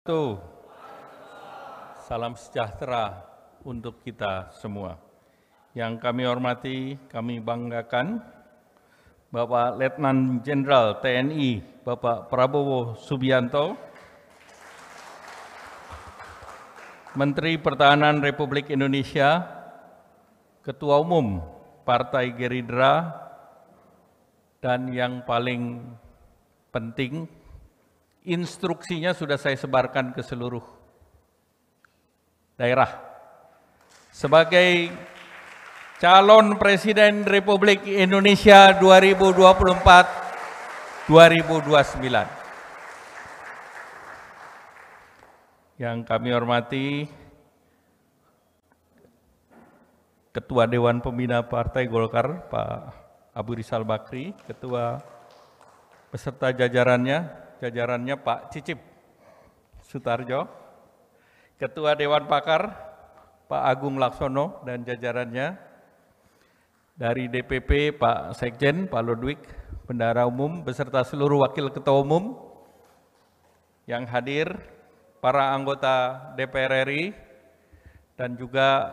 Tuh, salam sejahtera untuk kita semua. Yang kami hormati, kami banggakan Bapak Letnan Jenderal TNI Bapak Prabowo Subianto, Menteri Pertahanan Republik Indonesia, Ketua Umum Partai Gerindra, dan yang paling penting, instruksinya sudah saya sebarkan ke seluruh daerah. Sebagai calon Presiden Republik Indonesia 2024-2029. Yang kami hormati Ketua Dewan Pembina Partai Golkar, Pak Abu Rizal Bakri, Ketua beserta jajarannya Pak Cicip Sutarjo, Ketua Dewan Pakar Pak Agung Laksono dan jajarannya, dari DPP Pak Sekjen Pak Ludwig, Bendahara Umum beserta seluruh Wakil Ketua Umum yang hadir, para anggota DPR RI, dan juga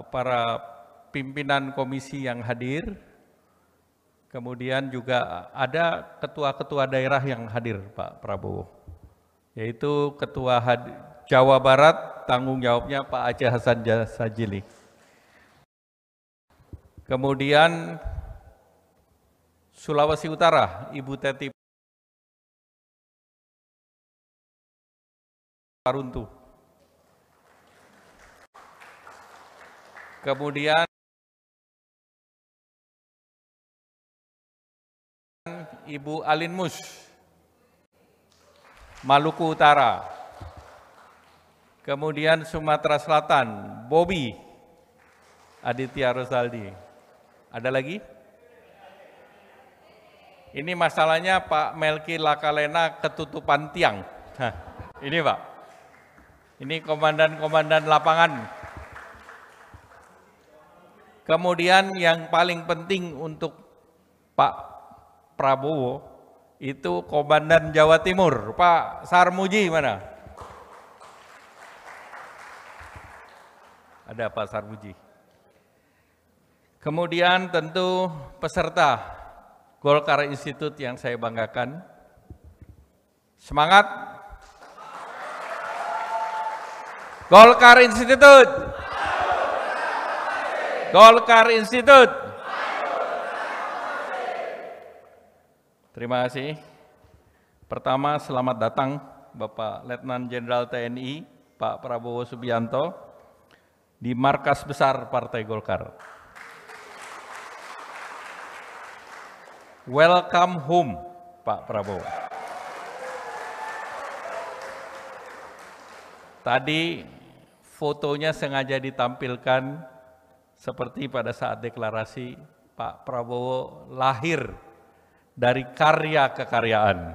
para pimpinan komisi yang hadir. Kemudian juga ada ketua-ketua daerah yang hadir, Pak Prabowo, yaitu Ketua Jawa Barat, tanggung jawabnya Pak Aceh Hasan Sajili. Kemudian Sulawesi Utara, Ibu Teti Paruntu. Kemudian Ibu Alin Mus, Maluku Utara. Kemudian Sumatera Selatan, Bobi Aditya Rosaldi. Ada lagi? Ini masalahnya Pak Melki Lakalena ketutupan tiang. Nah, ini Pak. Ini komandan-komandan lapangan. Kemudian yang paling penting untuk Pak Prabowo itu Komandan Jawa Timur, Pak Sarmuji mana? Ada Pak Sarmuji. Kemudian tentu peserta Golkar Institute yang saya banggakan. Semangat! Golkar Institute! Golkar Institute! Terima kasih. Pertama, selamat datang Bapak Letnan Jenderal TNI Pak Prabowo Subianto di markas besar Partai Golkar. Welcome home, Pak Prabowo. Tadi fotonya sengaja ditampilkan seperti pada saat deklarasi Pak Prabowo lahir dari karya kekaryaan.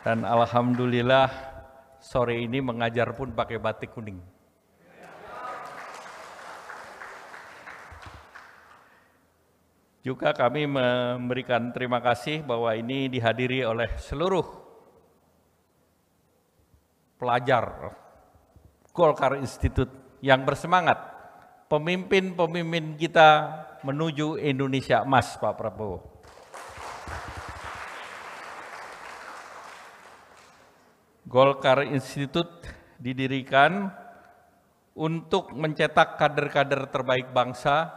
Dan alhamdulillah sore ini mengajar pun pakai batik kuning. Juga kami memberikan terima kasih bahwa ini dihadiri oleh seluruh pelajar Golkar Institute yang bersemangat, pemimpin-pemimpin kita menuju Indonesia emas, Pak Prabowo. Golkar Institute didirikan untuk mencetak kader-kader terbaik bangsa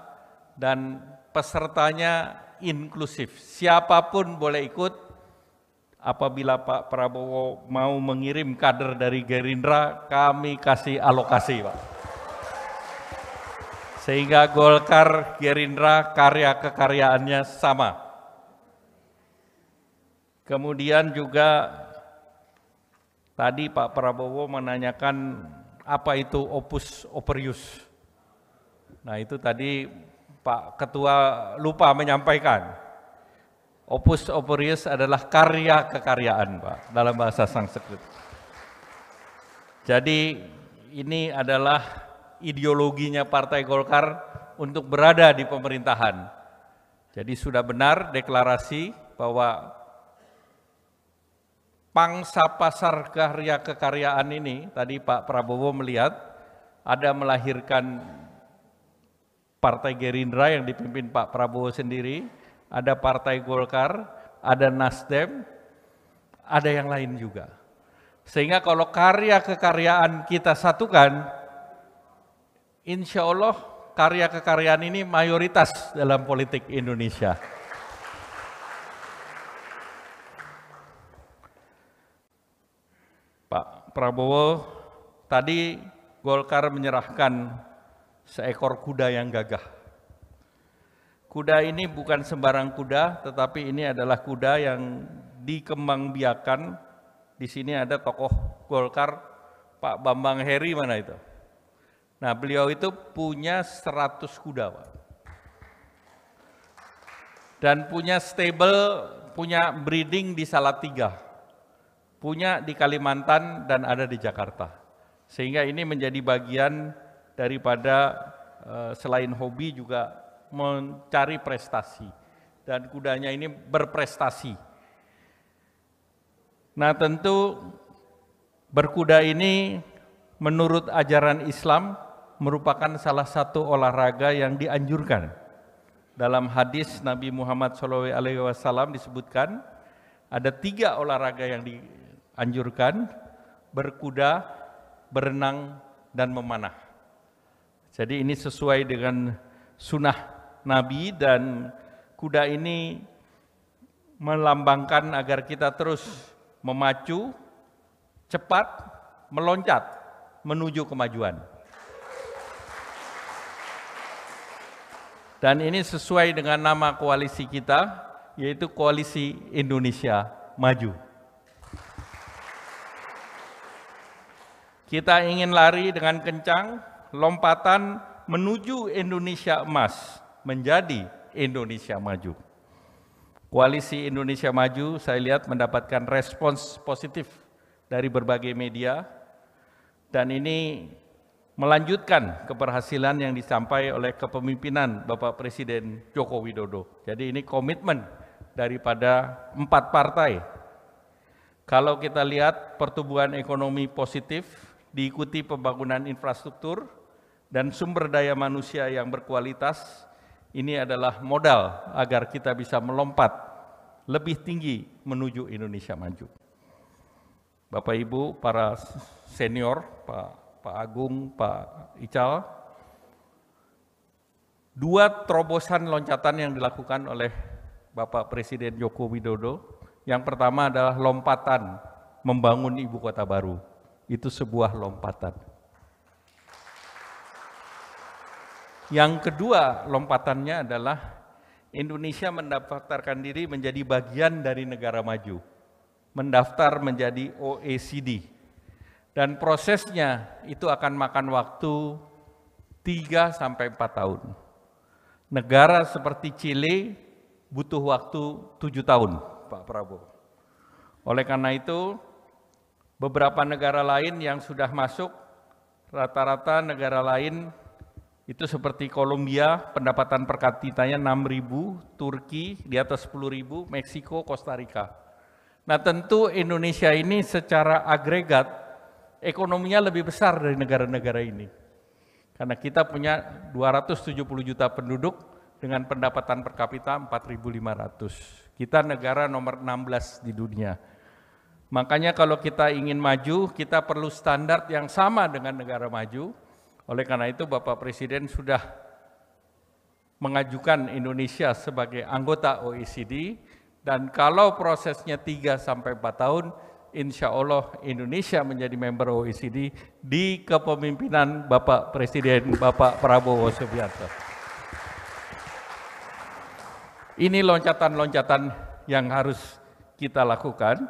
dan pesertanya inklusif. Siapapun boleh ikut. Apabila Pak Prabowo mau mengirim kader dari Gerindra, kami kasih alokasi, Pak. Sehingga Golkar, Gerindra, karya kekaryaannya sama. Kemudian juga tadi Pak Prabowo menanyakan apa itu opus operius. Nah itu tadi Pak Ketua lupa menyampaikan. Opus operius adalah karya kekaryaan, Pak, dalam bahasa Sanskrit. Jadi ini adalah ideologinya Partai Golkar untuk berada di pemerintahan. Jadi sudah benar deklarasi bahwa pangsa pasar karya kekaryaan ini, tadi Pak Prabowo melihat ada melahirkan Partai Gerindra yang dipimpin Pak Prabowo sendiri, ada Partai Golkar, ada Nasdem, ada yang lain juga. Sehingga kalau karya kekaryaan kita satukan, insya Allah karya kekaryaan ini mayoritas dalam politik Indonesia. Pak Prabowo, tadi Golkar menyerahkan seekor kuda yang gagah. Kuda ini bukan sembarang kuda, tetapi ini adalah kuda yang dikembangbiakan. Di sini ada tokoh Golkar, Pak Bambang Heri, mana itu? Nah, beliau itu punya 100 kuda, Pak. Dan punya stable, punya breeding di Salatiga, punya di Kalimantan dan ada di Jakarta. Sehingga ini menjadi bagian daripada selain hobi juga mencari prestasi. Dan kudanya ini berprestasi. Nah, tentu berkuda ini menurut ajaran Islam merupakan salah satu olahraga yang dianjurkan. Dalam hadis Nabi Muhammad SAW disebutkan ada 3 olahraga yang dianjurkan: berkuda, berenang, dan memanah. Jadi ini sesuai dengan sunnah Nabi, dan kuda ini melambangkan agar kita terus memacu, cepat, meloncat menuju kemajuan. Dan ini sesuai dengan nama koalisi kita, yaitu Koalisi Indonesia Maju. Kita ingin lari dengan kencang, lompatan menuju Indonesia emas, menjadi Indonesia Maju. Koalisi Indonesia Maju saya lihat mendapatkan respons positif dari berbagai media, dan ini melanjutkan keberhasilan yang dicapai oleh kepemimpinan Bapak Presiden Joko Widodo. Jadi ini komitmen daripada 4 partai. Kalau kita lihat pertumbuhan ekonomi positif, diikuti pembangunan infrastruktur dan sumber daya manusia yang berkualitas, ini adalah modal agar kita bisa melompat lebih tinggi menuju Indonesia Maju. Bapak Ibu, para senior, Pak Agung, Pak Ical, 2 terobosan loncatan yang dilakukan oleh Bapak Presiden Joko Widodo. Yang pertama adalah lompatan membangun ibu kota baru. Itu sebuah lompatan. Yang kedua lompatannya adalah Indonesia mendaftarkan diri menjadi bagian dari negara maju, mendaftar menjadi OECD. Dan prosesnya itu akan makan waktu 3-4 tahun. Negara seperti Chile butuh waktu 7 tahun, Pak Prabowo. Oleh karena itu, beberapa negara lain yang sudah masuk, rata-rata negara lain itu seperti Kolombia, pendapatan per kapitanya 6.000, Turki di atas 10.000, Meksiko, Costa Rica. Nah, tentu Indonesia ini secara agregat ekonominya lebih besar dari negara-negara ini. Karena kita punya 270 juta penduduk dengan pendapatan per kapita 4.500. Kita negara nomor 16 di dunia. Makanya kalau kita ingin maju, kita perlu standar yang sama dengan negara maju. Oleh karena itu Bapak Presiden sudah mengajukan Indonesia sebagai anggota OECD, dan kalau prosesnya 3-4 tahun, insya Allah Indonesia menjadi member OECD di kepemimpinan Bapak Presiden Bapak Prabowo Subianto. Ini loncatan-loncatan yang harus kita lakukan,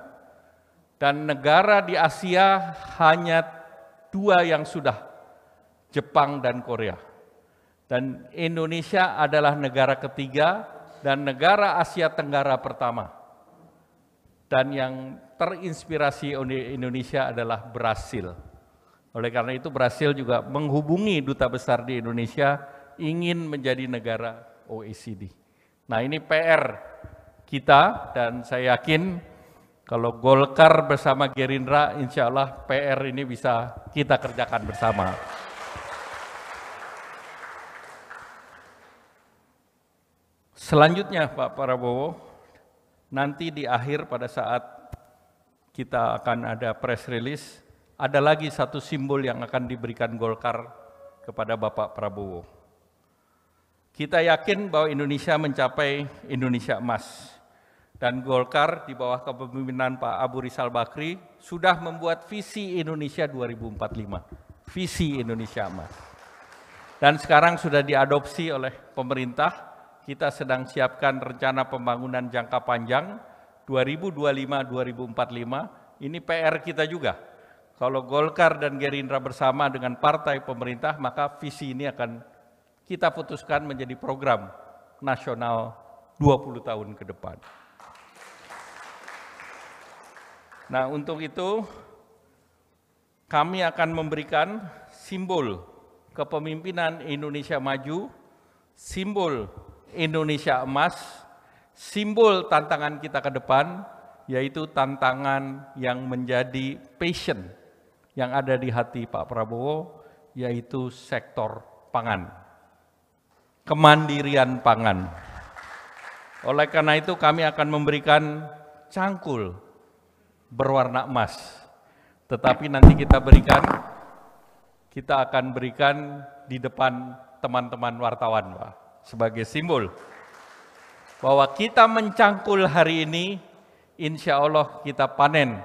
dan negara di Asia hanya 2 yang sudah, Jepang dan Korea. Dan Indonesia adalah negara ketiga dan negara Asia Tenggara pertama. Dan yang terinspirasi oleh Indonesia adalah Brasil. Oleh karena itu Brasil juga menghubungi duta besar di Indonesia ingin menjadi negara OECD. Nah, ini PR kita, dan saya yakin Kalau Golkar bersama Gerindra, insya Allah PR ini bisa kita kerjakan bersama. Selanjutnya Pak Prabowo, nanti di akhir pada saat kita akan ada press release, ada lagi satu simbol yang akan diberikan Golkar kepada Bapak Prabowo. Kita yakin bahwa Indonesia mencapai Indonesia emas. Dan Golkar di bawah kepemimpinan Pak Abu Rizal Bakri sudah membuat visi Indonesia 2045, visi Indonesia emas. Dan sekarang sudah diadopsi oleh pemerintah, kita sedang siapkan rencana pembangunan jangka panjang 2025-2045, ini PR kita juga. Kalau Golkar dan Gerindra bersama dengan partai pemerintah, maka visi ini akan kita putuskan menjadi program nasional 20 tahun ke depan. Nah, untuk itu kami akan memberikan simbol kepemimpinan Indonesia maju, simbol Indonesia emas, simbol tantangan kita ke depan, yaitu tantangan yang menjadi passion yang ada di hati Pak Prabowo, yaitu sektor pangan, kemandirian pangan. Oleh karena itu kami akan memberikan cangkul berwarna emas, tetapi nanti kita akan berikan di depan teman-teman wartawan, Pak, sebagai simbol bahwa kita mencangkul hari ini, insya Allah kita panen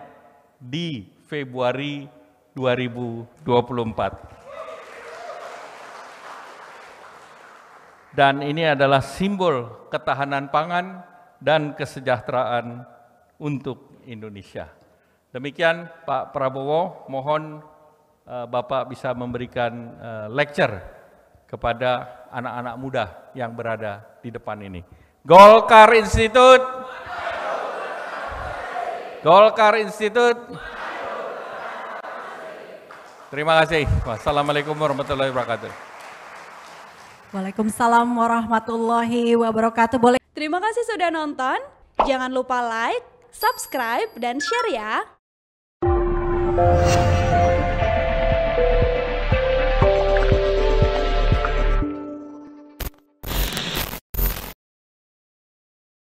di Februari 2024. Dan ini adalah simbol ketahanan pangan dan kesejahteraan untuk Indonesia. Demikian Pak Prabowo, mohon Bapak bisa memberikan lecture kepada anak-anak muda yang berada di depan ini. Golkar Institute, Golkar Institute. Terima kasih. Wassalamualaikum warahmatullahi wabarakatuh. Waalaikumsalam warahmatullahi wabarakatuh. Terima kasih sudah nonton. Jangan lupa like, subscribe, dan share ya.